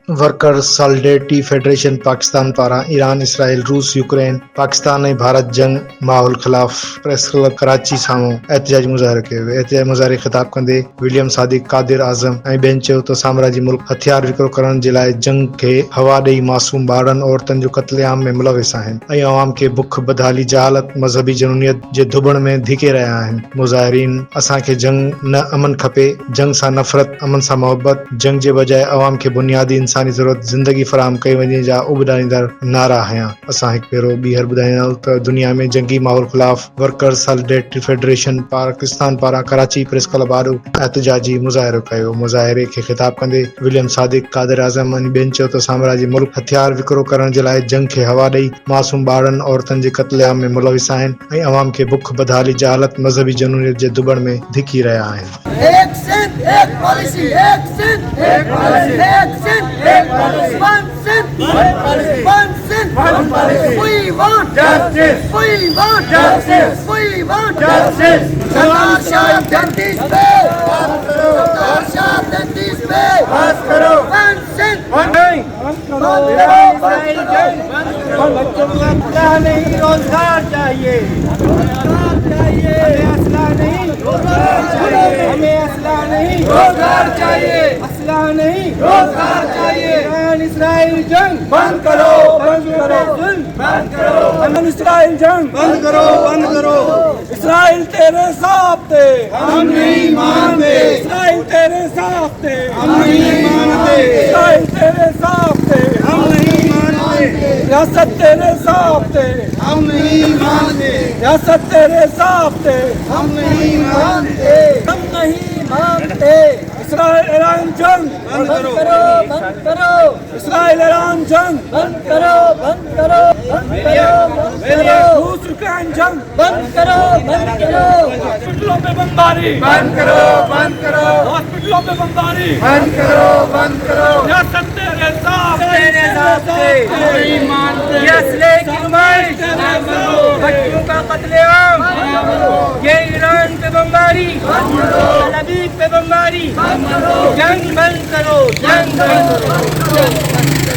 Worker solidarity federation Pakistan पारां Iran, Israel, रूस, Ukraine, Pakistan ऐं भारत जंग माहौल ख़िलाफ़ प्रेस क्लब कराची साम्हूं एहतिजाजी मुज़ाहिरो कयो वियो। एहतिजाजी मुज़ाहिरे ख़िताब कंदे विलियम सादिक, कादिर आज़म ऐं ॿियनि चयो त साम्राजी मुल्क हथियार विकिरो करण जे लाइ जंग खे हवा ॾेई मासूम ॿारनि औरतुनि जो क़त्लेआम में मुलविस आहिनि ऐं अवाम खे बुख, बदहाली, जहालत, मज़हबी जनूनियत जे धुबण में धिके रहिया आहिनि। मुज़ाहिरीन असांखे जंग न अमन खपे, जंग सां नफ़रत, अमन सां मोहब्बत, जंग जे बजाए अवाम खे बुनियादी इंसानी ज़रूरत ज़िंदगी फराहम कई वञे जा उबॾाईंदड़ नारा हयां। असां हिकु भेरो ॿीहर ॿुधाईंदायूं त दुनिया में जंगी माहौल ख़िलाफ़ वर्कर सॉलिडेरिटी फेडरेशन पाकिस्तान पारां कराची प्रेस क्लब आॾो एहतिजाजी मुज़ाहिरो कयो। मुज़ाहिरे खे ख़िताब कंदे विलियम सादिक, कादिर आज़म ऐं ॿियनि चयो त साम्राजी मुल्क हथियार विकिरो करण जे लाइ जंग खे हवा ॾेई मासूम ॿारनि औरतुनि जे क़त्लेआम में मुलविस आहिनि ऐं अवाम खे बुख, बदहाली, जहालत, मज़हबी जनूनियत जे धुबण में धिकी रहिया आहिनि। एक सिंध, एक पॉलिसी, एक सिंध, एक पॉलिसी, एक सिंध, एक policy, one Sindh, one policy, one Sindh, one policy. We want justice. We want justice. We want justice. Sardar Sahab Jagdish पे बात करो, सरदार साहब जगदीश पे बात करो। वन सिंध, वन नहीं, बच्चों को असला नहीं, रोजगार चाहिए, रोजगार चाहिए, हमें असला नहीं, रोजगार चाहिए, हमें असला नहीं, रोजगार चाहिए, असला नहीं, रोजगार चाहिए। ईरान इसराइल जंग बंद करो, बंद करो, बंद करो, ईरान इसराइल जंग बंद करो, बंद करो। इसराइल तेरे साथ हम नहीं मानते, इसराइल तेरे साथ हम नहीं मानते, इसराइल तेरे साथ हम नहीं मानते, रियासत तेरे साथ हम नहीं मानते, रियासत तेरे साथ हम नहीं मानते, हम नहीं मानते। इसराइल ईरान जंग बंद करो, बंद करो, इसराइल ईरान जंग बंद करो, बंद करो, बंद करो, बंद करो, रूस यूक्रेन जंग बंद करो, बंद करो, हॉस्पिटलों पे बमबारी बंद करो, बंद करो, हॉस्पिटलों पे बमबारी बंद करो, बंद करो। रियासत तेरे साथ नहीं मानते, ये असले की नुमाइश, बच्चों का कत्लेआम, ये ईरान पे बमबारी, तेल अवीव पे बमबारी, जंग बंद करो, जंग बंद करो।